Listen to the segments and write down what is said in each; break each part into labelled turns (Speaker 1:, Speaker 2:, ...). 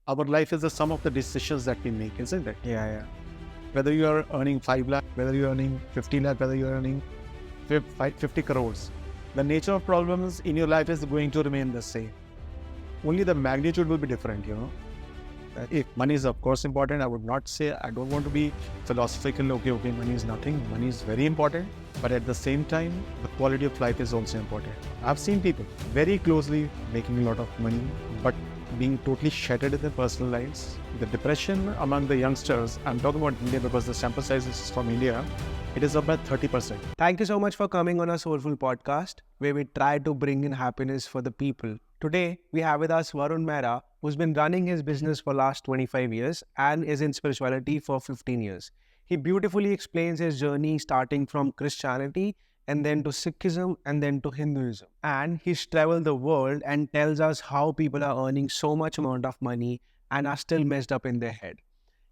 Speaker 1: our life is the sum of the decisions that we make, isn't it?
Speaker 2: Yeah.
Speaker 1: Whether you are earning 5 lakh, whether you're earning 50 lakh, whether you're earning 50 crores, the nature of problems in your life is going to remain the same. Only the magnitude will be different, If money is of course important, I would not say, I don't want to be philosophical, okay, money is nothing. Money is very important, but at the same time, the quality of life is also important. I've seen people very closely making a lot of money, but being totally shattered in their personal lives. The depression among the youngsters, I'm talking about India because the sample size is from India, it is about 30%.
Speaker 2: Thank you so much for coming on our Soulful podcast, where we try to bring in happiness for the people. Today, we have with us Varun Mehra, who's been running his business for last 25 years and is in spirituality for 15 years. He beautifully explains his journey starting from Christianity and then to Sikhism and then to Hinduism. And he's traveled the world and tells us how people are earning so much amount of money and are still messed up in their head.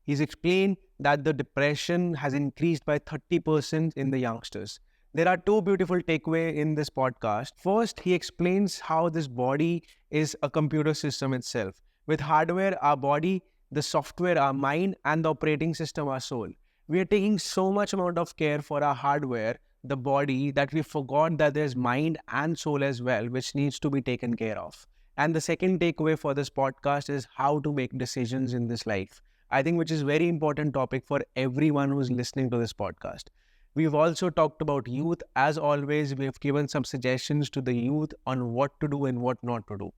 Speaker 2: He's explained that the depression has increased by 30% in the youngsters. There are two beautiful takeaways in this podcast. First, he explains how this body is a computer system itself. With hardware, our body, the software, our mind, and the operating system, our soul. We are taking so much amount of care for our hardware, the body, that we forgot that there's mind and soul as well, which needs to be taken care of. And the second takeaway for this podcast is how to make decisions in this life. I think which is very important topic for everyone who's listening to this podcast. We've also talked about youth. As always, we've given some suggestions to the youth on what to do and what not to do.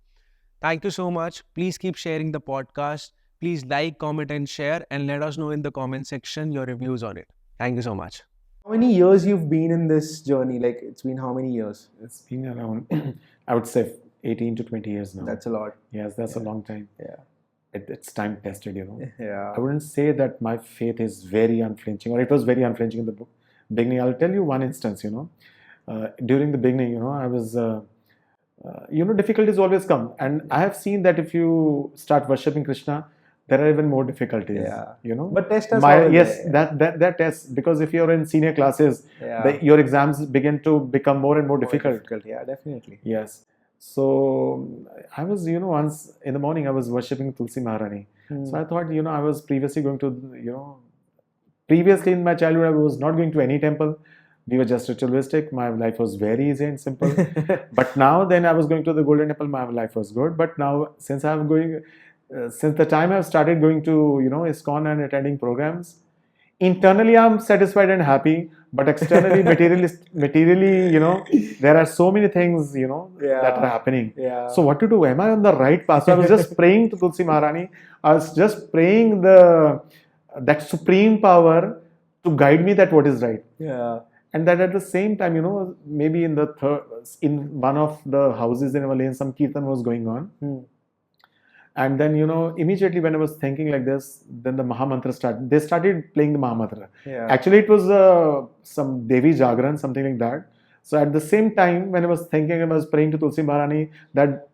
Speaker 2: Thank you so much. Please keep sharing the podcast. Please like, comment and share and let us know in the comment section your reviews on it. Thank you so much. How many years you've been in this journey? Like it's been how many years?
Speaker 1: It's been around, I would say 18 to 20 years now.
Speaker 2: That's a lot.
Speaker 1: Yes, that's a long time.
Speaker 2: Yeah.
Speaker 1: It's time tested,
Speaker 2: Yeah.
Speaker 1: I wouldn't say that my faith is very unflinching or it was very unflinching in the beginning. I'll tell you one instance, during the beginning, I was, difficulties always come. And I have seen that if you start worshipping Krishna, there are even more difficulties,
Speaker 2: But test us
Speaker 1: that test, because if you're in senior classes, your exams begin to become more and more difficult.
Speaker 2: Yeah, definitely.
Speaker 1: Yes. So I was, once in the morning I was worshipping Tulsi Maharani. So I thought, I was previously going to, previously in my childhood, I was not going to any temple. We were just ritualistic. My life was very easy and simple. But now then I was going to the Golden Temple, my life was good. But now since since the time I've started going to, ISKCON and attending programs, internally I'm satisfied and happy, but externally, materially, there are so many things, that are happening.
Speaker 2: Yeah.
Speaker 1: So what to do? Am I on the right path? So I was just praying to Tulsi Maharani. I was just praying that supreme power to guide me that what is right.
Speaker 2: Yeah.
Speaker 1: And that at the same time, maybe in one of the houses in our lane, some kirtan was going on. And then, immediately when I was thinking like this, then the Mahamantra started. They started playing the Mahamantra.
Speaker 2: Yeah.
Speaker 1: Actually, it was some Devi Jagran, something like that. So at the same time, when I was thinking, I was praying to Tulsi Maharani, that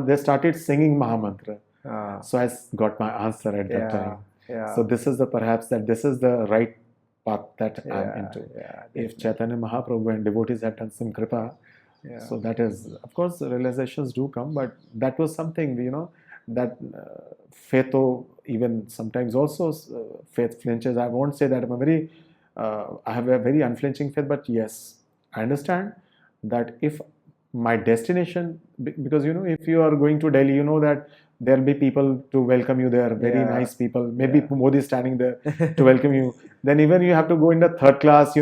Speaker 1: they started singing Mahamantra. So I got my answer at that time.
Speaker 2: Yeah.
Speaker 1: So this is this is the right path that I'm into.
Speaker 2: Yeah,
Speaker 1: if Chaitanya Mahaprabhu and devotees had done some kripa, so that is, of course, realizations do come, but that was something, that faith, even sometimes also faith flinches. I won't say that I have a very unflinching faith, but yes, I understand that if my destination, because if you are going to Delhi, that there'll be people to welcome you there, very nice people, maybe Modi standing there to welcome you. Then even you have to go in the third class,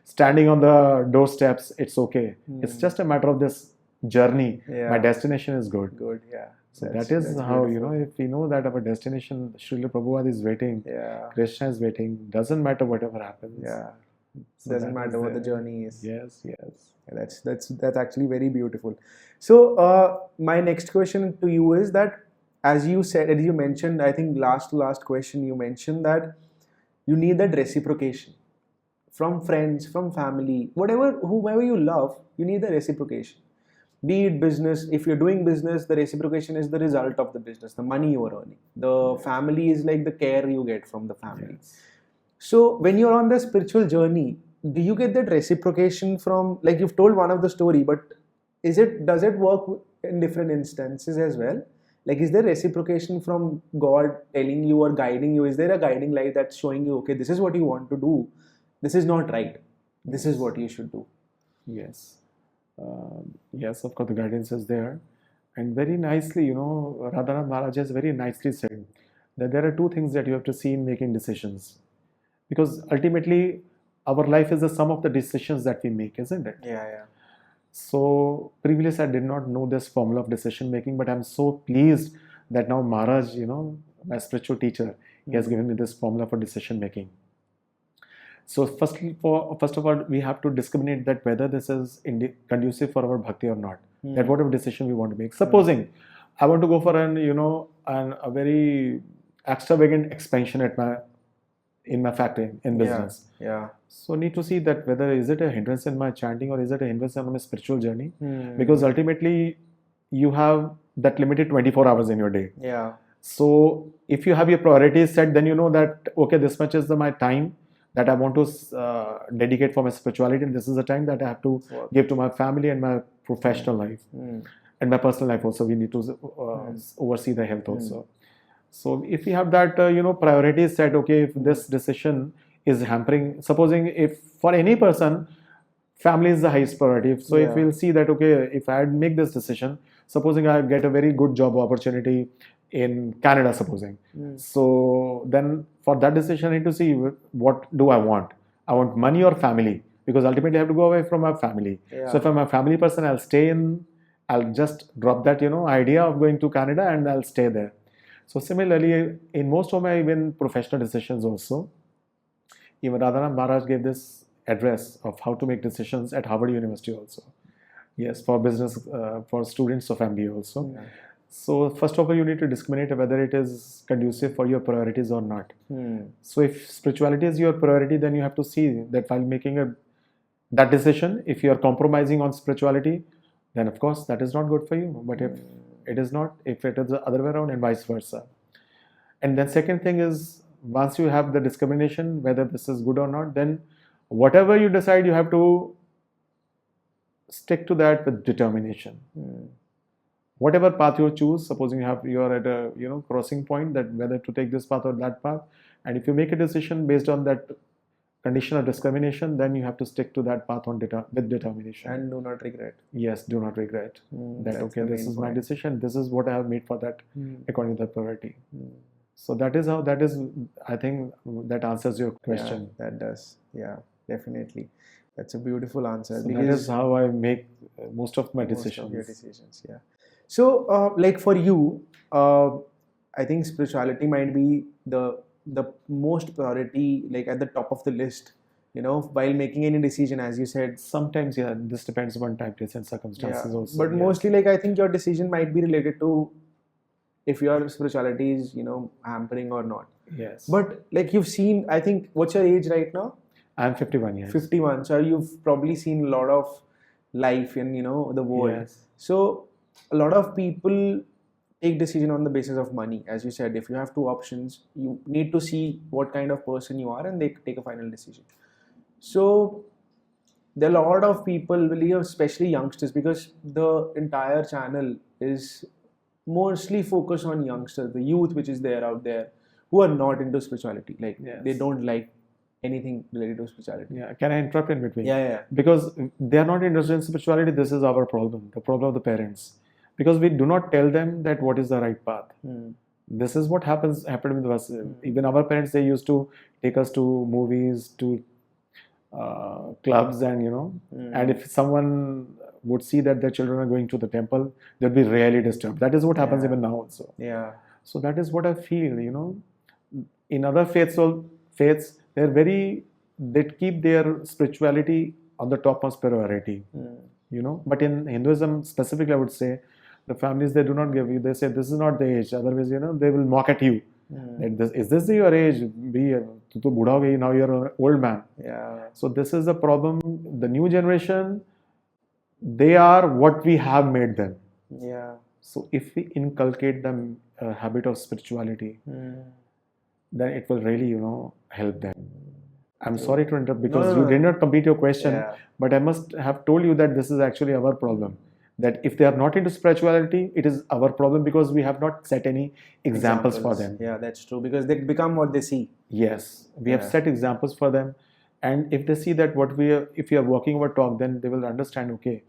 Speaker 1: standing on the doorsteps, it's okay. It's just a matter of this journey. My destination is good.
Speaker 2: Good, yeah.
Speaker 1: So that is how, if we know that our destination, Srila Prabhupada is waiting, Krishna is waiting, doesn't matter whatever happens.
Speaker 2: Yeah. So doesn't matter what the journey is.
Speaker 1: Yes.
Speaker 2: That's actually very beautiful. So my next question to you is that, as you mentioned, I think last question, you mentioned that you need that reciprocation from friends, from family, whomever you love, you need the reciprocation. Be it business, if you're doing business, the reciprocation is the result of the business, the money you are earning. The family is like the care you get from the family.
Speaker 1: Yes.
Speaker 2: So when you're on the spiritual journey, do you get that reciprocation from, like you've told one of the story, but does it work in different instances as well?
Speaker 3: Like, is there reciprocation from God telling you or guiding you? Is there a guiding light that's showing you, okay, this is what you want to do, this is not right, this is what you should do?
Speaker 1: Yes. Yes, of course, the guidance is there. And very nicely, Radhanath Maharaj has very nicely said that there are two things that you have to see in making decisions. Because ultimately, our life is the sum of the decisions that we make, isn't it?
Speaker 3: Yeah.
Speaker 1: So previously, I did not know this formula of decision making, but I'm so pleased that now Maharaj, my spiritual teacher, he has given me this formula for decision making. So first of all, we have to discriminate that whether this is conducive for our bhakti or not. That whatever decision we want to make. Supposing I want to go for a very extravagant expansion in my factory, in business.
Speaker 3: Yeah.
Speaker 1: So need to see that whether is it a hindrance in my chanting or is it a hindrance in my spiritual journey? Because ultimately you have that limited 24 hours in your day.
Speaker 3: Yeah.
Speaker 1: So if you have your priorities set, then you know that okay, this much is my time that I want to dedicate for my spirituality, and this is the time that I have to give to my family and my professional life and my personal life also. We need to oversee the health also. So if we have that priorities set, okay, if this decision is hampering, supposing if for any person family is the highest priority, so if we'll see that okay, if I make this decision, supposing I get a very good job opportunity in Canada, supposing, so then for that decision I need to see what do I want money or family, because ultimately I have to go away from my family. So if I'm a family person, I'll just drop that idea of going to Canada and I'll stay there. So similarly, in most of my even professional decisions also, even Radhanath Maharaj gave this address of how to make decisions at Harvard University also. Yes, for business, for students of MBA also. Yeah. So first of all, you need to discriminate whether it is conducive for your priorities or not. So if spirituality is your priority, then you have to see that while making that decision, if you are compromising on spirituality, then of course that is not good for you. But if it is not, if it is the other way around, and vice versa. And then second thing is, once you have the discrimination whether this is good or not, then whatever you decide, you have to stick to that with determination. Whatever path you choose, supposing you are at a crossing point, that whether to take this path or that path, and if you make a decision based on that condition of discrimination, then you have to stick to that path with determination.
Speaker 3: And do not regret.
Speaker 1: Yes, do not regret. That okay, this is my decision, this is what I have made for that according to the priority. So that is I think that answers your question.
Speaker 3: Yeah, that does. Yeah, definitely. That's a beautiful answer.
Speaker 1: So that is how I make most of my decisions.
Speaker 3: Most of your decisions, yeah. So, like for you, I think spirituality might be the most priority, like at the top of the list, while making any decision, as you said.
Speaker 1: Sometimes, yeah, this depends upon time, place and circumstances also.
Speaker 3: But mostly, like, I think your decision might be related to if your spirituality is, hampering or not.
Speaker 1: Yes.
Speaker 3: But like you've seen, I think, what's your age right now?
Speaker 1: I'm 51 years.
Speaker 3: 51. So you've probably seen a lot of life in, the world.
Speaker 1: Yes.
Speaker 3: So a lot of people take decision on the basis of money. As you said, if you have two options, you need to see what kind of person you are and they take a final decision. So there are a lot of people, especially youngsters, because the entire channel is mostly focused on youngsters, the youth which is there out there, who are not into spirituality. Like, they don't like anything related to spirituality.
Speaker 1: Yeah, can I interrupt in between?
Speaker 3: Yeah.
Speaker 1: Because they are not interested in spirituality, this is our problem, the problem of the parents. Because we do not tell them that what is the right path. This is what happened with us. Even our parents, they used to take us to movies, to clubs, and and if someone would see that their children are going to the temple, they'd be really disturbed. That is what happens even now also.
Speaker 3: Yeah.
Speaker 1: So that is what I feel, in other faiths, they keep their spirituality on the topmost priority, but in Hinduism specifically, I would say, the families, they do not give you, they say this is not the age, otherwise, they will mock at you. Is this your age? Now you're an old man.
Speaker 3: Yeah.
Speaker 1: So this is the problem. The new generation, they are what we have made them.
Speaker 3: Yeah.
Speaker 1: So if we inculcate them a habit of spirituality, then it will really, help them. I'm sorry to interrupt because you did not complete your question, but I must have told you that this is actually our problem. that if they are not into spirituality, it is our problem because we have not set any examples for them.
Speaker 3: Yeah, that's true, because they become what they see.
Speaker 1: Yes, we have set examples for them, and if they see that if we are walking our talk, then they will understand. Okay,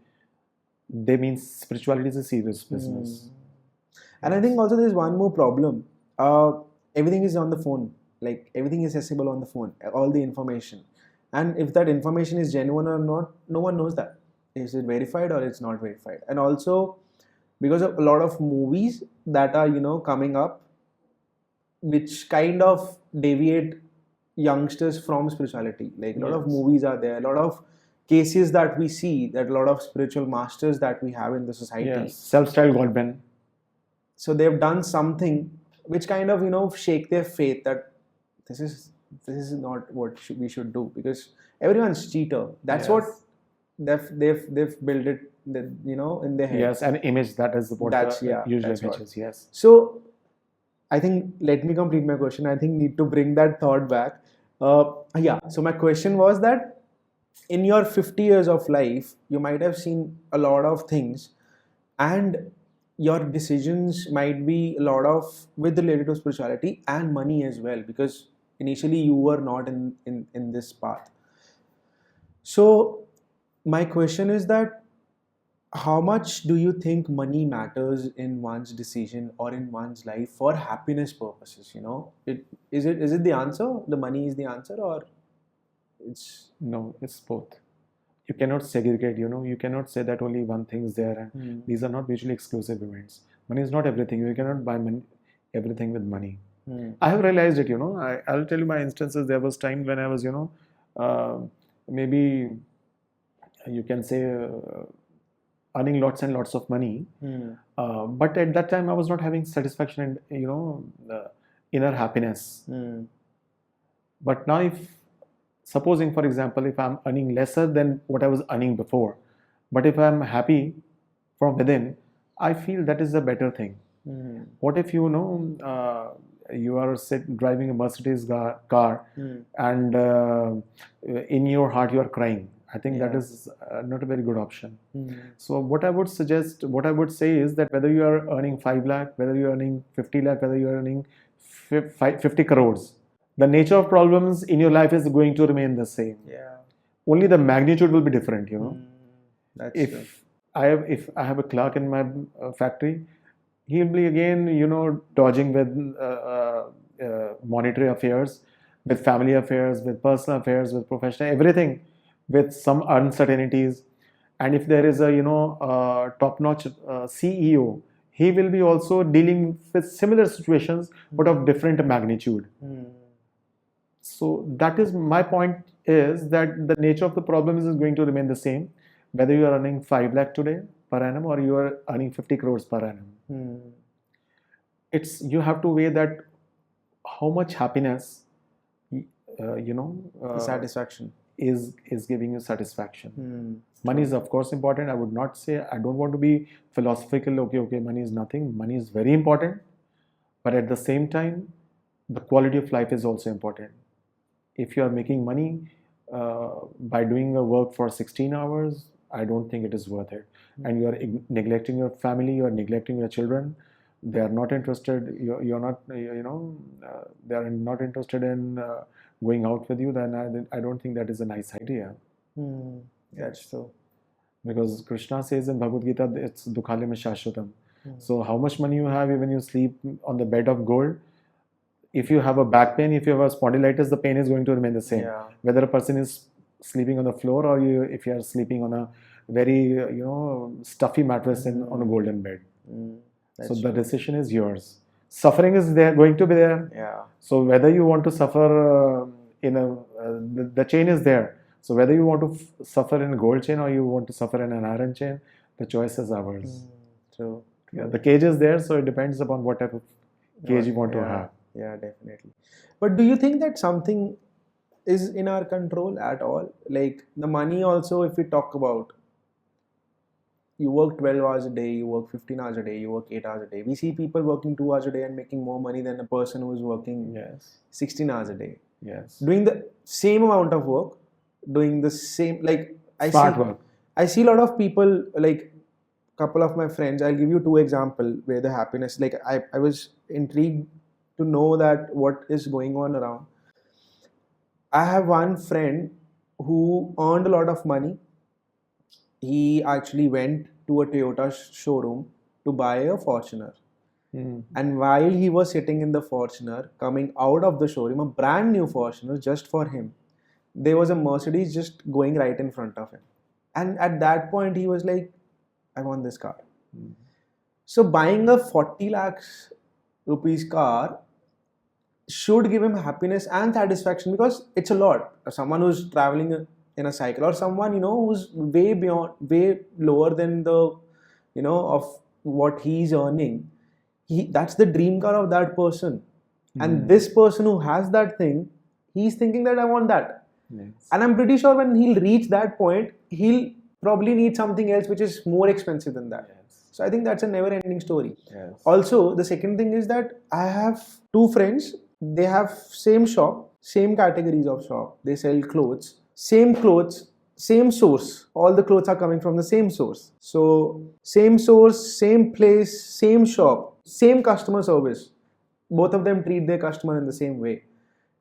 Speaker 1: they mean spirituality is a serious business.
Speaker 3: And I think also there's one more problem. Everything is on the phone. Like everything is accessible on the phone. All the information, and if that information is genuine or not, no one knows that. Is it verified or it's not verified? And also because of a lot of movies that are coming up, which kind of deviate youngsters from spirituality. Like a lot of movies are there, a lot of cases that we see, that a lot of spiritual masters that we have in the society.
Speaker 1: Yes, self-styled godmen.
Speaker 3: So they've done something which kind of shake their faith that this is not what we should do, because everyone's cheater. That's what they've built it, in their head.
Speaker 1: Yes, an image that is what usual images. Yes.
Speaker 3: So I think, let me complete my question. I think need to bring that thought back. So my question was that in your 50 years of life, you might have seen a lot of things, and your decisions might be a lot of related to spirituality and money as well, because initially you were not in this path. So my question is that how much do you think money matters in one's decision or in one's life for happiness purposes? Is it the answer? The money is the answer, or it's...
Speaker 1: No, it's both. You cannot segregate, you cannot say that only one thing is there, and these are not mutually exclusive events. Money is not everything. You cannot buy everything with money. I have realized it, I'll tell you my instances. There was time when I was, maybe you can say earning lots and lots of money, but at that time I was not having satisfaction and inner happiness. But now, if supposing, for example, if I'm earning lesser than what I was earning before, but if I'm happy from within, I feel that is a better thing. What if you are driving a Mercedes car and in your heart you are crying? I think that is not a very good option. So what I would say is that whether you are earning 5 lakh, whether you are earning 50 lakh, whether you are earning 50 crores, the nature of problems in your life is going to remain the same. Only the magnitude will be different,
Speaker 3: That's
Speaker 1: if
Speaker 3: true.
Speaker 1: If I have a clerk in my factory, he'll be again, dodging with monetary affairs, with family affairs, with personal affairs, with professional, everything, with some uncertainties. And if there is a top-notch CEO, he will be also dealing with similar situations, but of different magnitude. So that is my point, is that the nature of the problem is going to remain the same, whether you are earning 5 lakh today per annum or you are earning 50 crores per annum. You have to weigh that how much happiness,
Speaker 3: Satisfaction
Speaker 1: is giving you satisfaction. Money is of course important. I would not say, I don't want to be philosophical. Okay, money is nothing. Money is very important, but at the same time, the quality of life is also important. If you are making money by doing a work for 16 hours, I don't think it is worth it. And you are neglecting your family, you are neglecting your children. They are not interested. You're not, they are not interested in going out with you. Then I don't think that is a nice idea.
Speaker 3: That's true.
Speaker 1: Because Krishna says in Bhagavad Gita, it's dukhalim shashvatam. So how much money you have, even you sleep on the bed of gold, if you have a back pain, if you have a spondylitis, the pain is going to remain the same. Whether a person is sleeping on the floor or if you are sleeping on a very stuffy mattress on a golden bed. So the decision is yours. Suffering is going to be there. So whether you want to suffer the chain is there. So whether you want to suffer in a gold chain or you want to suffer in an iron chain, the choice is ours.
Speaker 3: True.
Speaker 1: The cage is there, so it depends upon what type of cage you want to have.
Speaker 3: Yeah, definitely. But do you think that something is in our control at all? Like the money also, if we talk about, you work 12 hours a day, you work 15 hours a day, you work 8 hours a day. We see people working 2 hours a day and making more money than a person who is working 16 hours a day. Doing the same amount of work, doing the same, like
Speaker 1: smart work.
Speaker 3: I see a lot of people like couple of my friends, I'll give you two examples where the happiness, like I was intrigued to know that what is going on around. I have one friend who earned a lot of money. He actually went to a Toyota showroom to buy a Fortuner. And while he was sitting in the Fortuner, coming out of the showroom, a brand new Fortuner just for him, there was a Mercedes just going right in front of him. And at that point, he was like, I want this car. So buying a 40 lakhs rupees car should give him happiness and satisfaction, because it's a lot. Someone who's traveling in a cycle, or someone, you know, who's way beyond, way lower than the, you know, of what he's earning, that's the dream car of that person. And this person who has that thing, he's thinking that I want that.
Speaker 1: Yes.
Speaker 3: And I'm pretty sure when he'll reach that point, he'll probably need something else which is more expensive than that.
Speaker 1: Yes.
Speaker 3: So I think that's a never ending story.
Speaker 1: Yes.
Speaker 3: Also, the second thing is that I have two friends. They have same shop, same categories of shop. They sell clothes, same source. All the clothes are coming from the same source. So same source, same place, same shop, same customer service. Both of them treat their customer in the same way.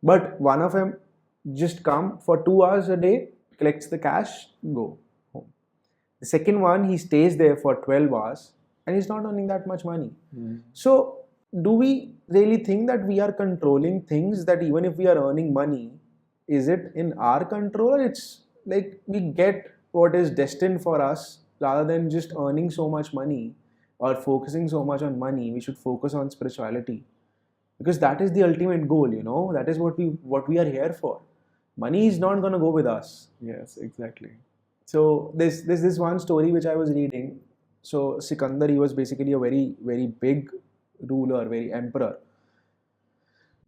Speaker 3: But one of them just come for 2 hours a day, collects the cash, go home. The second one, he stays there for 12 hours and he's not earning that much money. So do we really think that we are controlling things, that even if we are earning money, is it in our control, or it's like we get what is destined for us rather than just earning so much money or focusing so much on money? We should focus on spirituality, because that is the ultimate goal, you know, that is what we are here for. Money is not going to go with us.
Speaker 1: Yes, exactly.
Speaker 3: So there's this one story which I was reading. So Sikandar, he was basically a very, very big ruler, very emperor.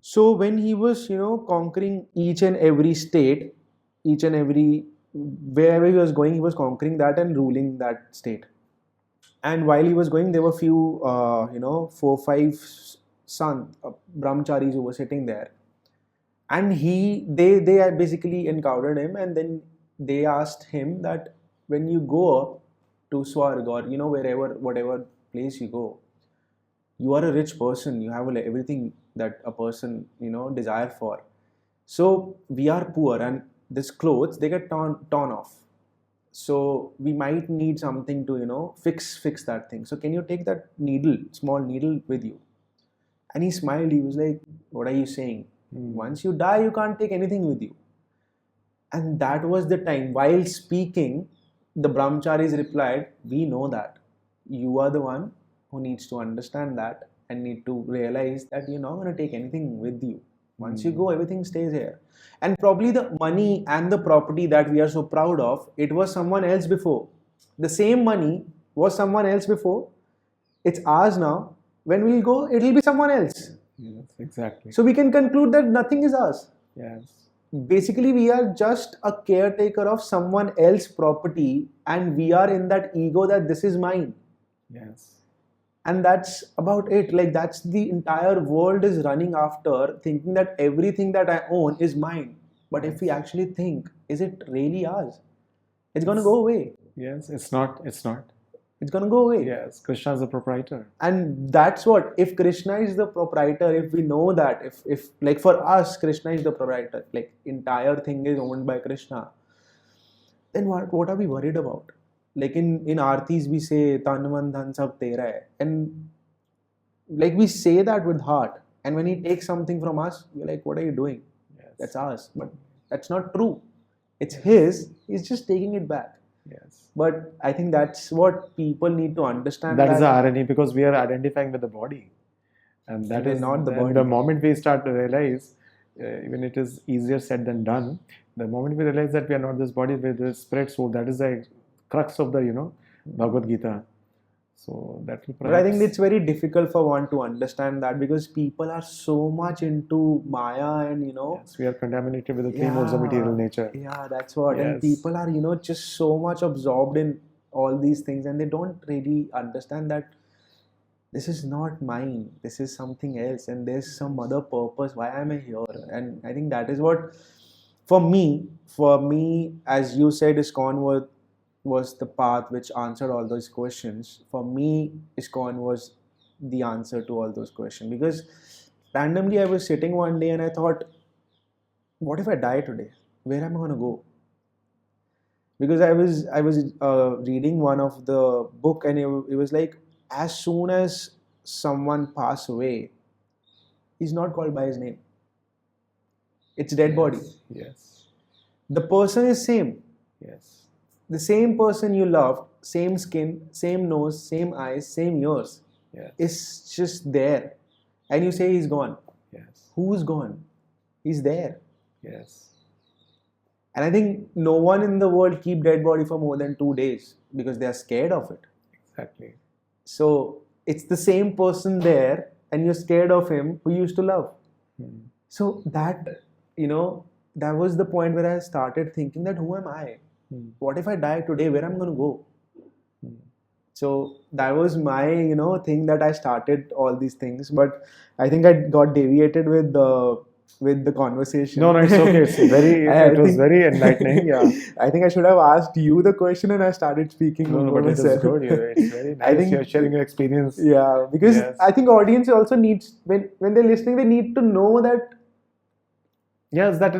Speaker 3: So when he was, you know, conquering each and every state, each and every, wherever he was going, he was conquering that and ruling that state. And while he was going, there were few, 4-5 brahmacharis who were sitting there. And they basically encountered him, and then they asked him that when you go up to Swarg, or, you know, whatever place you go, you are a rich person, you have everything that a person, you know, desire for. So we are poor, and this clothes, they get torn off. So we might need something to, you know, fix that thing. So can you take that small needle with you? And he smiled. He was like, what are you saying? Once you die, you can't take anything with you. And that was the time. While speaking, the brahmacharis replied, we know that. You are the one who needs to understand that and need to realize that you're not going to take anything with you. Once you go, everything stays here. And probably the money and the property that we are so proud of, it was someone else before. The same money was someone else before. It's ours now. When we'll go, it'll be someone else.
Speaker 1: Yes, exactly.
Speaker 3: So we can conclude that nothing is ours.
Speaker 1: Yes.
Speaker 3: Basically, we are just a caretaker of someone else's property, and we are in that ego that this is mine.
Speaker 1: Yes.
Speaker 3: And that's about it. Like, that's the entire world is running after, thinking that everything that I own is mine. But if we actually think, is it really ours? It's going to go away.
Speaker 1: Yes, it's not.
Speaker 3: It's going to go away.
Speaker 1: Yes, Krishna is the proprietor.
Speaker 3: And that's what, if Krishna is the proprietor, if we know that, if like for us, Krishna is the proprietor, like entire thing is owned by Krishna, then what are we worried about? Like in Aartis, we say, Tan Man Dhan Sab Tera Hai. And like we say that with heart. And when he takes something from us, we're like, what are you doing?
Speaker 1: Yes.
Speaker 3: That's ours. But that's not true. It's his. He's just taking it back.
Speaker 1: Yes.
Speaker 3: But I think that's what people need to understand.
Speaker 1: That is the irony, because we are identifying with the body. And that is
Speaker 3: not the body.
Speaker 1: The moment we start to realize, even it is easier said than done, the moment we realize that we are not this body, we are the spirit soul, that is the crux of the, Bhagavad Gita. So that will perhaps...
Speaker 3: But I think it's very difficult for one to understand that, because people are so much into Maya and,
Speaker 1: Yes, we are contaminated with the three modes of material nature.
Speaker 3: Yeah, that's what.
Speaker 1: Yes.
Speaker 3: And people are, just so much absorbed in all these things, and they don't really understand that this is not mine. This is something else, and there's some other purpose. Why am I here? And I think that is what, for me, as you said, ISKCON was the path which answered all those questions. For me, ISKCON was the answer to all those questions, because randomly I was sitting one day and I thought, what if I die today? Where am I going to go? Because I was reading one of the book, and it was like, as soon as someone pass away, he's not called by his name. It's dead body.
Speaker 1: Yes.
Speaker 3: The person is same.
Speaker 1: Yes.
Speaker 3: The same person you loved, same skin, same nose, same eyes, same ears.
Speaker 1: Yes.
Speaker 3: It's just there. And you say he's gone.
Speaker 1: Yes.
Speaker 3: Who's gone? He's there.
Speaker 1: Yes.
Speaker 3: And I think no one in the world keep dead body for more than 2 days because they are scared of it.
Speaker 1: Exactly.
Speaker 3: So it's the same person there, and you're scared of him who you used to love. So that, that was the point where I started thinking that, who am I? What if I die today? Where am I going to go? So that was my, thing that I started all these things. But I think I got deviated with the conversation.
Speaker 1: No, it's okay. It was very enlightening. Yeah.
Speaker 3: I think I should have asked you the question and I started speaking.
Speaker 1: No, but it is good. It's very nice.
Speaker 3: I think
Speaker 1: You're sharing your experience.
Speaker 3: Yeah, because
Speaker 1: Yes.
Speaker 3: I think audience also needs, when they're listening, they need to know that.
Speaker 1: Yes, that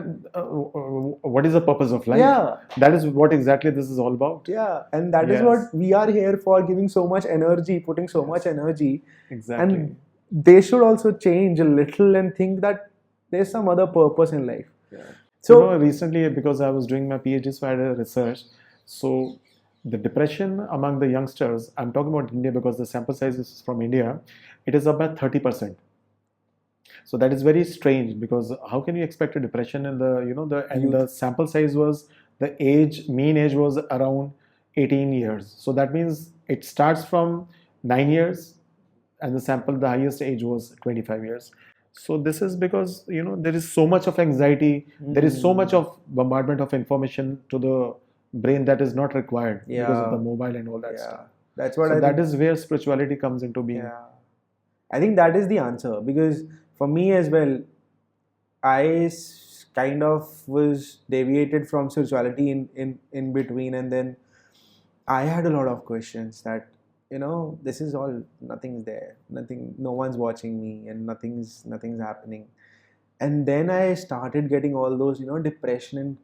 Speaker 1: what is the purpose of life?
Speaker 3: Yeah.
Speaker 1: That is what exactly this is all about.
Speaker 3: Yeah, and that is
Speaker 1: Yes.
Speaker 3: what we are here for, giving so much energy, putting so much energy.
Speaker 1: Exactly.
Speaker 3: And they should also change a little and think that there's some other purpose in life.
Speaker 1: Yeah.
Speaker 3: So,
Speaker 1: Recently, because I was doing my PhD, so I had a research. So the depression among the youngsters, I'm talking about India because the sample size is from India, it is about 30%. So that is very strange, because how can you expect a depression in the sample size was, mean age was around 18 years. So that means it starts from 9 years, and the highest age was 25 years. So this is because there is so much of anxiety, there is so much of bombardment of information to the brain that is not required because of the mobile and all that stuff.
Speaker 3: That's what
Speaker 1: So that is where spirituality comes into being.
Speaker 3: Yeah, I think that is the answer, because for me as well, I kind of was deviated from spirituality in between, and then I had a lot of questions that, this is all, nothing's there, no one's watching me, and nothing's happening. And then I started getting all those, depression and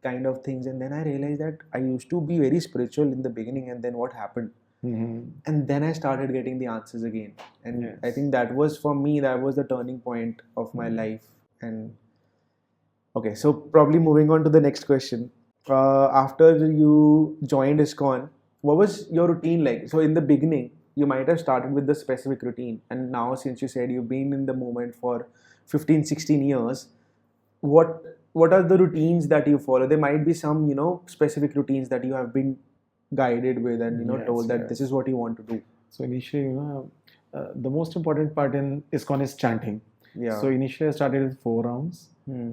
Speaker 3: kind of things, and then I realized that I used to be very spiritual in the beginning, and then what happened? And then I started getting the answers again, and
Speaker 1: Yes.
Speaker 3: I think that was, for me, that was the turning point of my life. And okay, so probably moving on to the next question. After you joined ISKCON, what was your routine like? So in the beginning, you might have started with the specific routine, and now, since you said you've been in the movement for 15, 16 years, what are the routines that you follow? There might be some, specific routines that you have been guided with, and
Speaker 1: Yes,
Speaker 3: told that
Speaker 1: yes.
Speaker 3: this is what you want to do.
Speaker 1: So initially, the most important part in ISKCON is chanting.
Speaker 3: Yeah.
Speaker 1: So initially I started with 4 rounds.
Speaker 3: Hmm.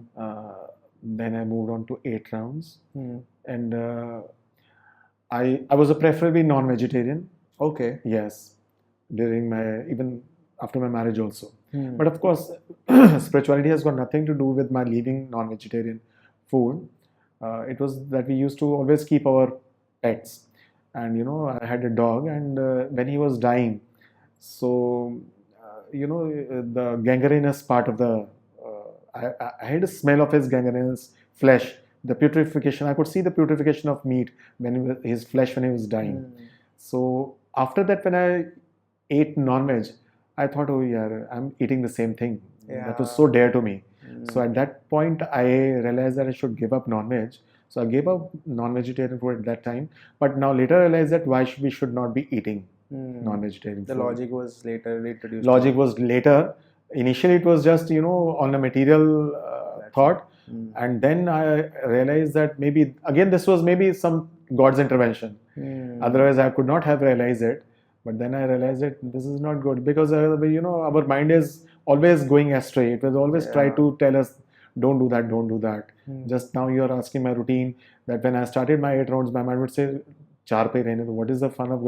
Speaker 1: Then I moved on to 8 rounds.
Speaker 3: Hmm.
Speaker 1: And I was a preferably non-vegetarian.
Speaker 3: Okay.
Speaker 1: Yes. Even after my marriage also.
Speaker 3: Hmm.
Speaker 1: But of course, spirituality has got nothing to do with my leaving non-vegetarian food. It was that we used to always keep our pets. And I had a dog, and when he was dying, so the gangrenous part of the I had a smell of his gangrenous flesh, the putrefaction. I could see the putrefaction of meat his flesh when he was dying. So after that, when I ate non-veg, I thought, oh yeah, I'm eating the same thing. That was so dear to me. So at that point, I realized that I should give up non-veg. So I gave up non-vegetarian food at that time. But now later I realized that we should not be eating non-vegetarian
Speaker 3: The
Speaker 1: food.
Speaker 3: logic was later introduced.
Speaker 1: Logic was later. Initially, it was just on a material thought, and then I realized that maybe again this was maybe some God's intervention. Otherwise, I could not have realized it. But then I realized that this is not good, because our mind is always going astray. It will always try to tell us, don't do that, don't do that. Just now you are asking my routine, that when I started my 8 rounds, my mind would say, "Char pe rehne do. What is the fun of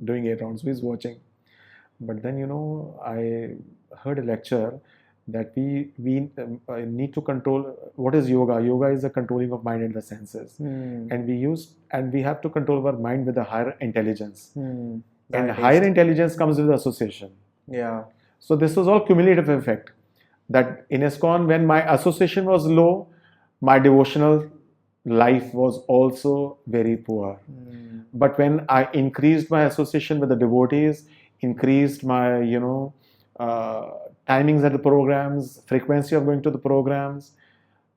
Speaker 1: doing 8 rounds? Who is watching?" But then I heard a lecture that we need to control. What is yoga? Yoga is the controlling of mind and the senses, and we have to control our mind with a higher intelligence, and higher intelligence comes with association.
Speaker 3: Yeah.
Speaker 1: So this was all cumulative effect. That in ISKCON, when my association was low, my devotional life was also very poor. But when I increased my association with the devotees, increased my timings at the programs, frequency of going to the programs,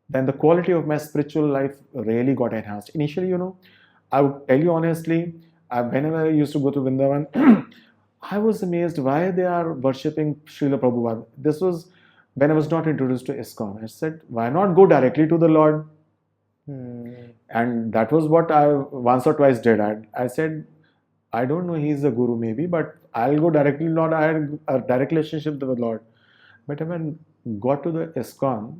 Speaker 1: then the quality of my spiritual life really got enhanced. Initially, I would tell you honestly, whenever I used to go to Vrindavan, I was amazed why they are worshipping Srila Prabhupada. This was when I was not introduced to ISKCON. I said, why not go directly to the Lord? And that was what I once or twice did. I said, I don't know, he's a guru maybe, but I'll go directly to Lord. I had a direct relationship with the Lord. But when I got to the ISKCON,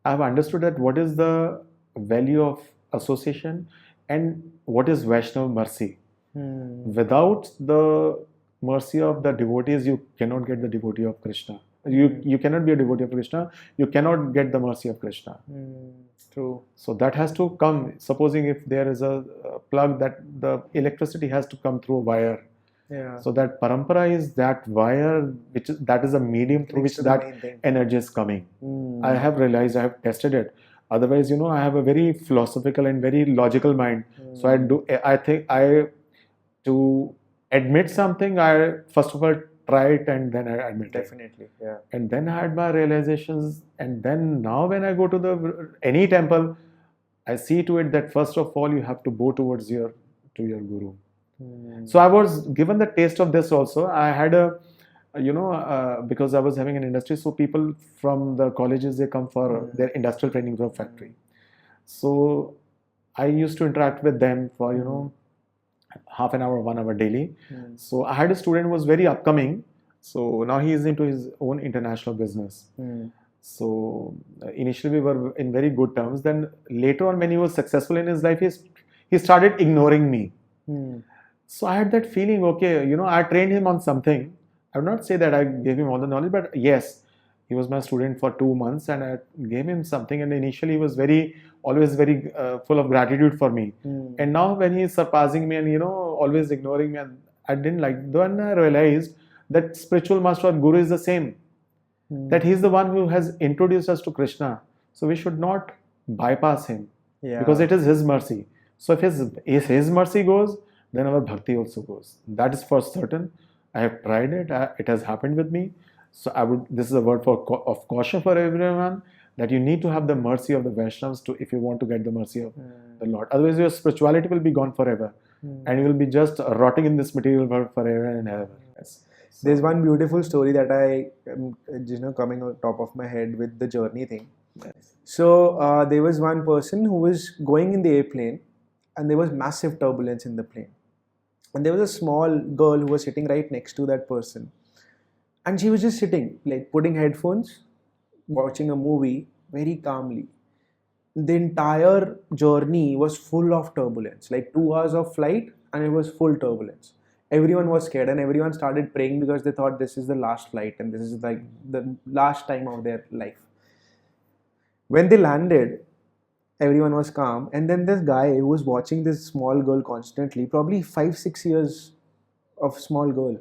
Speaker 1: I've understood that what is the value of association and what is Vaishnava mercy. Without the mercy of the devotees, you cannot get the devotee of Krishna. You cannot be a devotee of Krishna. You cannot get the mercy of Krishna.
Speaker 3: True.
Speaker 1: So that has to come. Supposing if there is a plug, that the electricity has to come through a wire.
Speaker 3: Yeah.
Speaker 1: So that parampara is that wire, that is a medium through which that energy is coming. I have realized, I have tested it. Otherwise, I have a very philosophical and very logical mind. So I think to admit something, I first of all try it and then I admit
Speaker 3: Definitely, yeah.
Speaker 1: And then I had my realizations, and then now when I go to any temple, I see to it that first of all you have to bow towards your guru. So I was given the taste of this also. I had because I was having an industry, so people from the colleges, they come for their industrial training from factory. So I used to interact with them for half an hour, 1 hour daily. So I had a student who was very upcoming. So now he is into his own international business. So initially we were in very good terms. Then later on, when he was successful in his life, he started ignoring me. So I had that feeling, okay, I trained him on something. I would not say that I gave him all the knowledge, but yes, he was my student for 2 months and I gave him something. And initially he was always very full of gratitude for me. And now when he is surpassing me and, always ignoring me, and I didn't like, then I realized that spiritual master or guru is the same. That he's the one who has introduced us to Krishna. So we should not bypass him because it is his mercy. So if his mercy goes, then our bhakti also goes. That is for certain. I have tried it. It has happened with me. So this is a word of caution for everyone, that you need to have the mercy of the Vaishnavas if you want to get the mercy of the Lord. Otherwise, your spirituality will be gone forever, and you will be just rotting in this material world forever and ever.
Speaker 3: Yes. So, there's one beautiful story that I am coming on top of my head with the journey thing. Yes. So there was one person who was going in the airplane, and there was massive turbulence in the plane. And there was a small girl who was sitting right next to that person. And she was just sitting, like putting headphones, watching a movie very calmly. The entire journey was full of turbulence, like 2 hours of flight, and it was full turbulence. Everyone was scared and everyone started praying because they thought this is the last flight and this is like the last time of their life. When they landed, everyone was calm, and then this guy who was watching this small girl constantly, probably 5-6 years of small girl,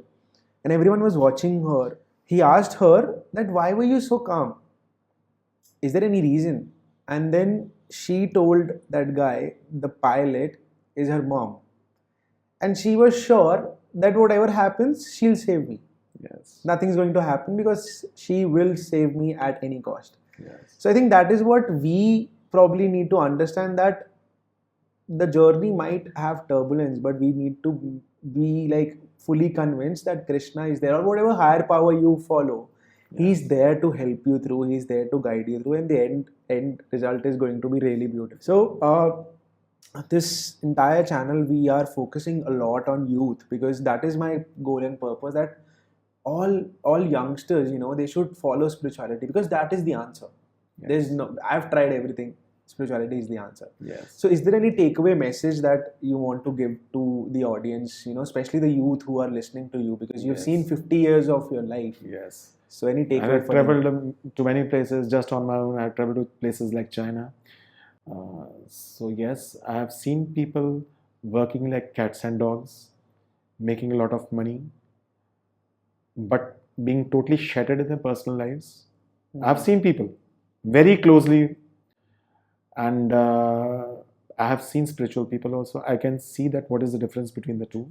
Speaker 3: and everyone was watching her. He asked her that, why were you so calm? Is there any reason? And then she told that guy, the pilot is her mom. And she was sure that whatever happens, she'll save me.
Speaker 1: Yes.
Speaker 3: Nothing's going to happen because she will save me at any cost.
Speaker 1: Yes.
Speaker 3: So I think that is what we probably need to understand, that the journey might have turbulence, but we need to be like fully convinced that Krishna is there, or whatever higher power you follow. Yes. He's there to help you through, he's there to guide you through, and the end result is going to be really beautiful. So this entire channel, we are focusing a lot on youth, because that is my goal and purpose, that all youngsters, they should follow spirituality, because that is the answer. Yes. I've tried everything. Spirituality is the answer.
Speaker 1: Yes.
Speaker 3: So is there any takeaway message that you want to give to the audience, especially the youth who are listening to you, because you've seen 50 years of your life.
Speaker 1: Yes.
Speaker 3: So any
Speaker 1: I
Speaker 3: takeaway
Speaker 1: have
Speaker 3: for them?
Speaker 1: traveled to many places just on my own. I have traveled to places like China. So yes, I have seen people working like cats and dogs, making a lot of money, but being totally shattered in their personal lives. I've seen people very closely, and I have seen spiritual people also. I can see that what is the difference between the two.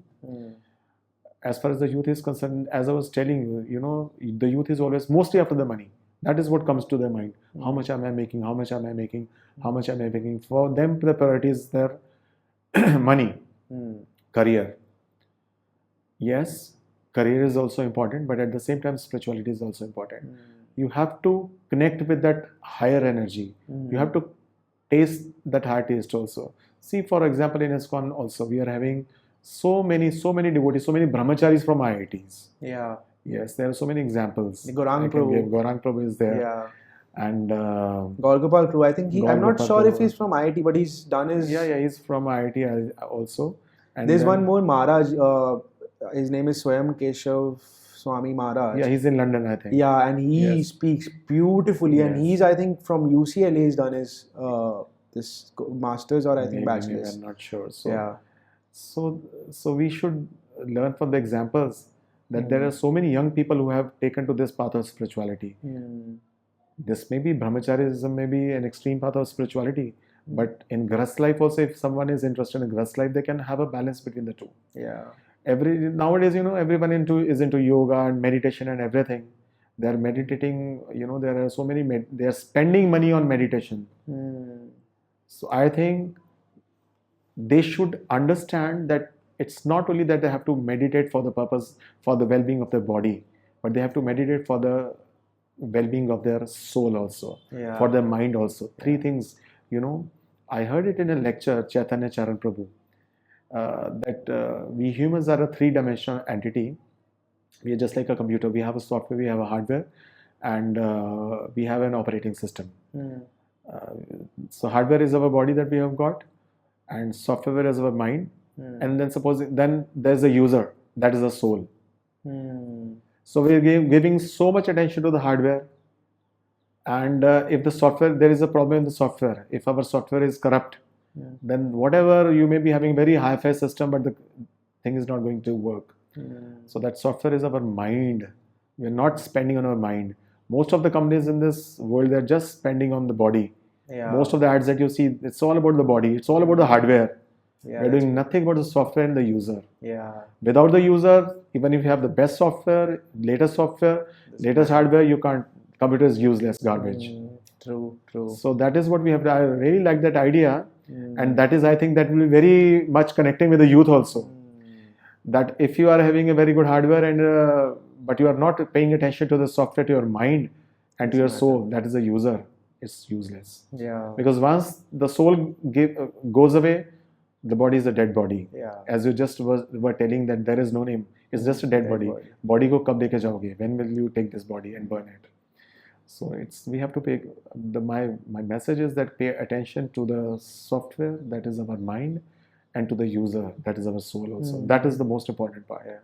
Speaker 1: As far as the youth is concerned, as I was telling you, the youth is always mostly after the money. That is what comes to their mind. How much am I making? How much am I making? How much am I making? For them, the priority is their money, career. Yes, career is also important, but at the same time, spirituality is also important. You have to connect with that higher energy. You have to taste that higher taste also. See, for example, in ISKCON also, we are having so many devotees, so many brahmacharis from IITs.
Speaker 3: Yeah.
Speaker 1: Yes, there are so many examples.
Speaker 3: Gaurang
Speaker 1: I can give.
Speaker 3: Prabhu.
Speaker 1: Gaurang Prabhu is there.
Speaker 3: Yeah.
Speaker 1: And
Speaker 3: Gaurgopal Prabhu. I think I'm not
Speaker 1: Gaurgopal
Speaker 3: sure if
Speaker 1: Prabhu.
Speaker 3: he's from IIT, but he's done his.
Speaker 1: yeah, he's from IIT also. And
Speaker 3: There's
Speaker 1: then-
Speaker 3: one more Maharaj. His name is Swayam Keshav Swami Maharaj.
Speaker 1: Yeah, he's in London, I think.
Speaker 3: Yeah, and he
Speaker 1: Yes.
Speaker 3: speaks beautifully, and
Speaker 1: Yes.
Speaker 3: he's, I think, from UCLA. He's done his this masters or I think
Speaker 1: Maybe,
Speaker 3: bachelor's.
Speaker 1: I'm not sure. So,
Speaker 3: Yeah.
Speaker 1: so we should learn from the examples that there are so many young people who have taken to this path of spirituality. This may be brahmacharism, may be an extreme path of spirituality, but in Grahast life also, if someone is interested in Grahast life, they can have a balance between the two.
Speaker 3: Yeah.
Speaker 1: Nowadays, everyone is into yoga and meditation and everything. They are meditating. There are so many. They are spending money on meditation. So I think they should understand that it's not only that they have to meditate for the purpose, for the well-being of their body, but they have to meditate for the well-being of their soul also,
Speaker 3: Yeah.
Speaker 1: for their mind also. Three things, I heard it in a lecture, Chaitanya Charan Prabhu, that we humans are a three-dimensional entity. We are just like a computer. We have a software, we have a hardware, and we have an operating system. So hardware is our body that we have got, and software is our mind. And then there's a user, that is a soul. So we're giving so much attention to the hardware, and if the software, there is a problem in the software. If our software is corrupt, then whatever you may be having very hi-fi system, but the thing is not going to work. So that software is our mind. We're not spending on our mind. Most of the companies in this world, they're just spending on the body.
Speaker 3: Yeah.
Speaker 1: Most of the ads that you see, it's all about the body. It's all about the hardware.
Speaker 3: Yeah,
Speaker 1: We're doing nothing about the software and the user.
Speaker 3: Yeah.
Speaker 1: Without the user, even if you have the best software, latest hardware, you can't. Computer is useless, garbage.
Speaker 3: True.
Speaker 1: So that is what we have. I really like that idea, and that is, I think, that will be very much connecting with the youth also. That if you are having a very good hardware and but you are not paying attention to the software, to your mind and to your soul, that is a user. It's useless.
Speaker 3: Yeah.
Speaker 1: Because once the soul goes away, the body is a dead body.
Speaker 3: Yeah.
Speaker 1: As you just were telling that there is no name. It's just a dead body. Body ko kab leke jaoge? When will you take this body and burn it? So we have to pay. My message is that pay attention to the software, that is our mind, and to the user, that is our soul also. That is the most important part.
Speaker 3: Yeah.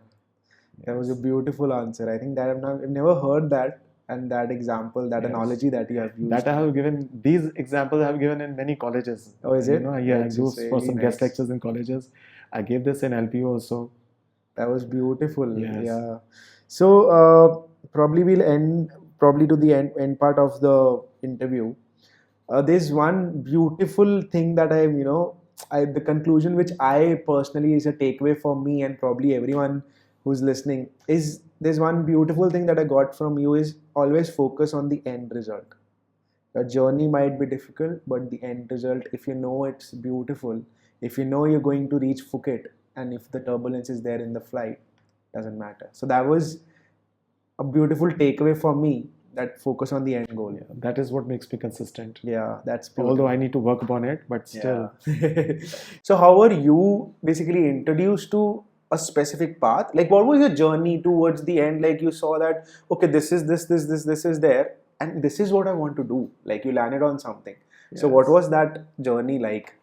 Speaker 3: That was a beautiful answer. I think that I've never heard that, and that example, that analogy that you have used.
Speaker 1: That I have given, these examples I have given in many colleges.
Speaker 3: Oh, is it?
Speaker 1: Yeah,
Speaker 3: That's
Speaker 1: I do
Speaker 3: really
Speaker 1: for some guest
Speaker 3: nice.
Speaker 1: lectures in colleges. I gave this in LPU also.
Speaker 3: That was beautiful.
Speaker 1: Yes.
Speaker 3: Yeah. So probably we'll end to the end part of the interview. There's one beautiful thing that the conclusion which I personally is a takeaway for me and probably everyone who's listening is, there's one beautiful thing that I got from you is always focus on the end result. Your journey might be difficult, but the end result, if you know it's beautiful, if you know you're going to reach Phuket, and if the turbulence is there in the flight, doesn't matter. So that was a beautiful takeaway for me, that focus on the end goal.
Speaker 1: Yeah, that is what makes me consistent.
Speaker 3: Yeah, that's beautiful.
Speaker 1: Although I need to work upon it, but still.
Speaker 3: Yeah. So how were you basically introduced to a specific path? Like, what was your journey towards the end? Like, you saw that, okay, this is there, and this is what I want to do. Like, you landed on something. So what was that journey like?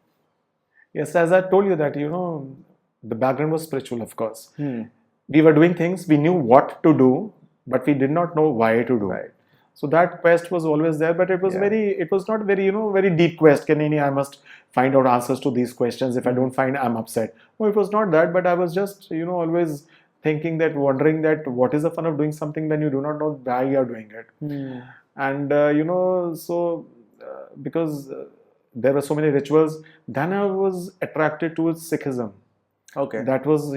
Speaker 1: Yes, as I told you that, the background was spiritual, of course. We were doing things, we knew what to do, but we did not know why to do.
Speaker 3: Right.
Speaker 1: So that quest was always there, but it was it was not very, very deep quest. I must find out answers to these questions. If I don't find, I'm upset. No, it was not that, but I was just, always thinking that, wondering that what is the fun of doing something when you do not know why you are doing it. And, because there were so many rituals, then I was attracted towards Sikhism.
Speaker 3: Okay.
Speaker 1: That was,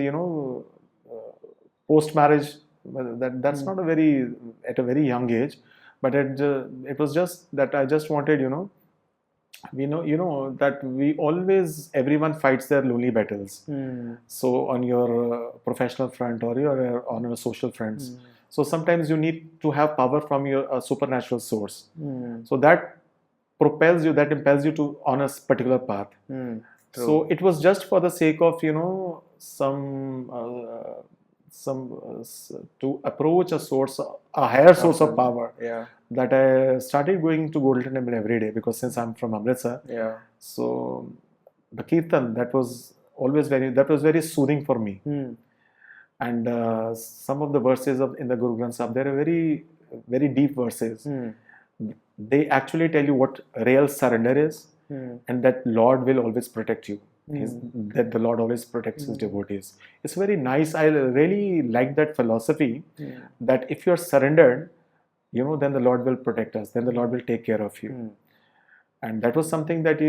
Speaker 1: post-marriage. That's not at a very young age, but it was just that I just wanted, that everyone fights their lonely battles. So on your professional front or on your social fronts. So sometimes you need to have power from your supernatural source. So that impels you to on a particular path. So it was just for the sake of, to approach a higher source of power.
Speaker 3: Yeah.
Speaker 1: That I started going to Golden Temple every day, because since I'm from Amritsar, so the kirtan, that was very soothing for me. And some of the verses in the Guru Granth Sahib, they are very, very deep verses. They actually tell you what real surrender is, and that Lord will always protect you. That the Lord always protects his devotees. It's very nice. I really like that philosophy, that if you're surrendered, then the Lord will protect us. Then the Lord will take care of you. And that was something that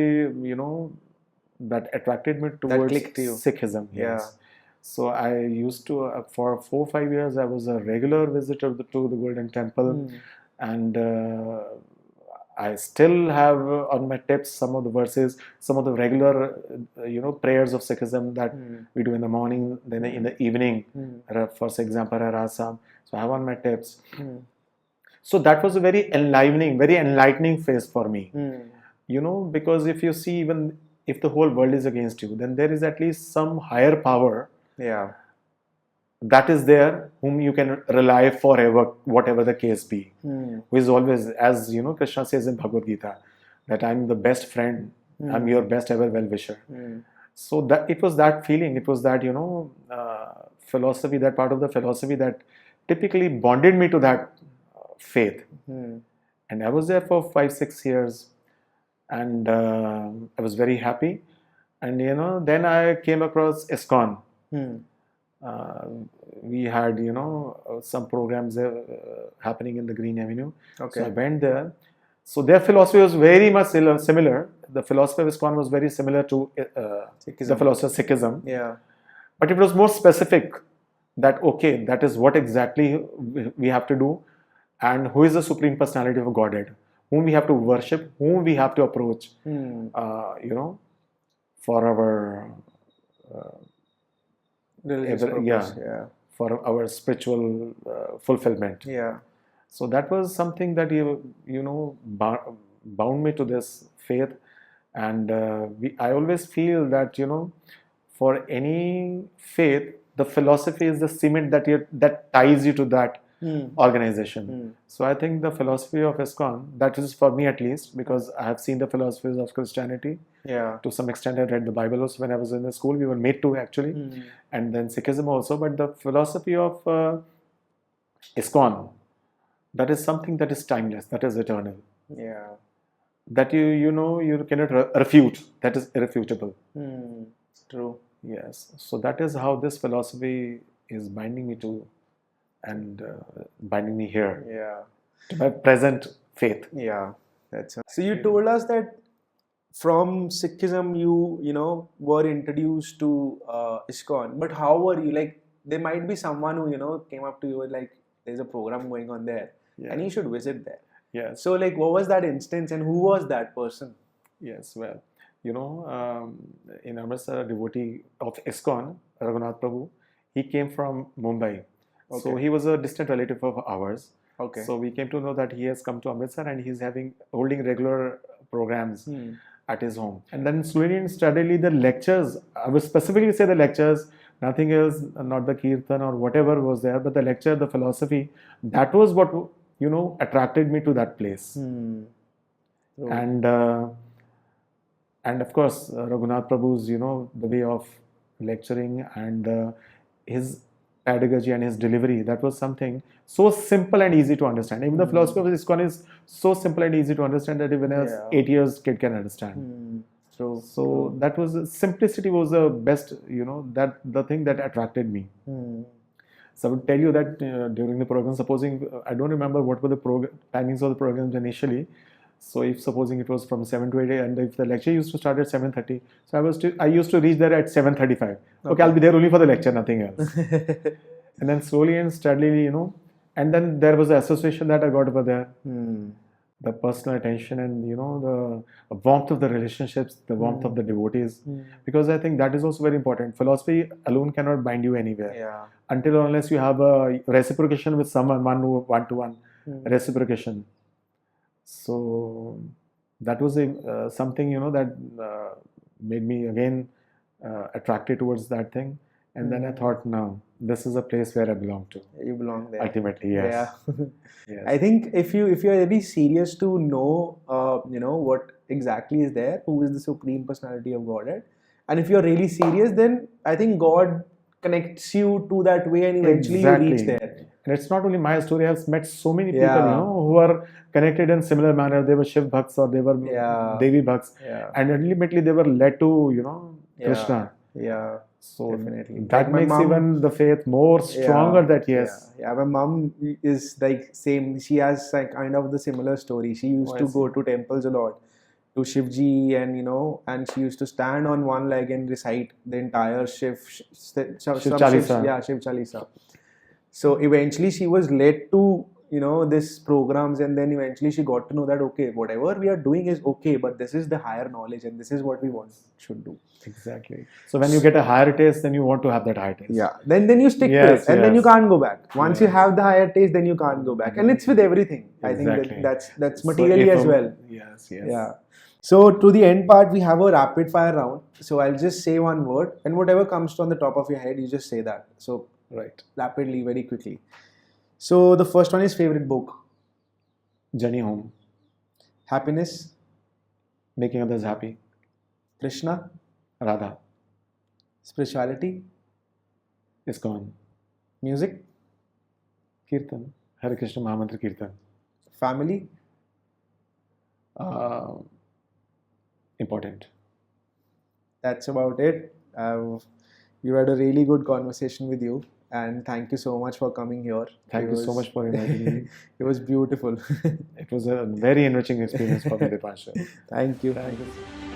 Speaker 1: that attracted me towards Sikhism. Yes. So I used to, for 4 or 5 years, I was a regular visitor to the Golden Temple, and I still have on my tips some of the verses, some of the regular, prayers of Sikhism that we do in the morning, then in the evening, for example, Rasam. So I have on my tips. So that was a very enlightening phase for me. Because if you see, even if the whole world is against you, then there is at least some higher power.
Speaker 3: Yeah.
Speaker 1: That is there, whom you can rely forever, whatever the case be. Who is always, as Krishna says in Bhagavad Gita, that I'm the best friend, I'm your best ever well-wisher. So that it was that feeling, it was that, philosophy, that part of the philosophy that typically bonded me to that faith. And I was there for 5-6 years, and I was very happy. And then I came across ISKCON. We had some programs happening in the Green Avenue. So I went there. So their philosophy was very much similar. The philosophy of ISKCON was very similar to the philosophy of Sikhism.
Speaker 3: Yeah.
Speaker 1: But it was more specific, that that is what exactly we have to do, and who is the Supreme Personality of Godhead, whom we have to worship, whom we have to approach, for our for our spiritual fulfillment.
Speaker 3: Yeah.
Speaker 1: So that was something that bound me to this faith, and I always feel that for any faith, the philosophy is the cement that ties you to that organization. So I think the philosophy of ISKCON, that is for me at least, because I have seen the philosophies of Christianity.
Speaker 3: Yeah.
Speaker 1: To some extent, I read the Bible also when I was in the school. We were made to, actually, and then Sikhism also. But the philosophy of ISKCON, that is something that is timeless, that is eternal.
Speaker 3: Yeah.
Speaker 1: That you cannot refute. That is irrefutable.
Speaker 3: True.
Speaker 1: Yes. So that is how this philosophy is binding me to, and binding me here.
Speaker 3: Yeah.
Speaker 1: To my present faith.
Speaker 3: Yeah. So you told us that from Sikhism you were introduced to ISKCON, but how were you, like, there might be someone who came up to you and like, there's a program going on there, and you should visit there.
Speaker 1: Yeah.
Speaker 3: So like, what was that instance, and who was that person?
Speaker 1: Yes, well, in Amritsar, a devotee of ISKCON, Raghunath Prabhu, he came from Mumbai. So he was a distant relative of ours. So we came to know that he has come to Amritsar, and he's holding regular programs at his home. And then slowly and steadily, the lectures, I would specifically say the lectures, nothing else, not the kirtan or whatever was there, but the lecture, the philosophy, that was what attracted me to that place. And of course, Raghunath Prabhu's the way of lecturing, and his pedagogy and his delivery, that was something so simple and easy to understand. Even the philosophy of ISKCON is so simple and easy to understand that even a 8 years kid can understand. So that was, simplicity was the best, that the thing that attracted me. So I would tell you that during the program, supposing, I don't remember what were the timings of the programs initially. So if supposing it was from 7 to 8, and if the lecture used to start at 7:30, so I used to reach there at 7:35. Okay, I'll be there only for the lecture, nothing else. And then slowly and steadily, and then there was the association that I got over there. The personal attention and, the warmth of the relationships, the warmth of the devotees. Because I think that is also very important. Philosophy alone cannot bind you anywhere. Until or unless you have a reciprocation with someone, one-to-one reciprocation. So that was something, that made me again attracted towards that thing. And then I thought, no, this is a place where I belong to.
Speaker 3: You belong there.
Speaker 1: Ultimately, yes.
Speaker 3: Yes. I think if you are really serious to know, what exactly is there, who is the Supreme Personality of Godhead, and if you are really serious, then I think God connects you to that way, and eventually you reach there.
Speaker 1: And it's not only my story. I've met so many people, who are connected in similar manner. They were Shiv Bhakts or they were Devi Bhakts, and ultimately they were led to, Krishna. So
Speaker 3: definitely.
Speaker 1: That makes even the faith more stronger. That yes.
Speaker 3: My mom is like same. She has like kind of the similar story. She used to go to temples a lot, to Shivji, and and she used to stand on one leg and recite the entire Shiv Chalisa. Shiv Chalisa. So eventually she was led to this programs, and then eventually she got to know that okay, whatever we are doing is okay, but this is the higher knowledge and this is what we should do.
Speaker 1: Exactly. So when you get a higher taste, then you want to have that higher taste.
Speaker 3: Then you stick to it, and then you can't go back. Once you have the higher taste, then you can't go back, and it's with everything.
Speaker 1: Exactly.
Speaker 3: I think that's materially as well.
Speaker 1: Yes.
Speaker 3: So to the end part, we have a rapid fire round. So I'll just say one word, and whatever comes on the top of your head, you just say that. So rapidly, very quickly. So the first one is favorite book.
Speaker 1: Journey Home.
Speaker 3: Happiness.
Speaker 1: Making others happy.
Speaker 3: Krishna.
Speaker 1: Radha.
Speaker 3: Spirituality.
Speaker 1: ISKCON.
Speaker 3: Music.
Speaker 1: Kirtan. Hare Krishna Mahamantra Kirtan.
Speaker 3: Family.
Speaker 1: Important.
Speaker 3: That's about it. You had a really good conversation with you, and thank you so much for coming here.
Speaker 1: Thank you so much for inviting me.
Speaker 3: It was beautiful.
Speaker 1: It was a very enriching experience for me, Dipanshu.
Speaker 3: Thank you.
Speaker 1: Thank you.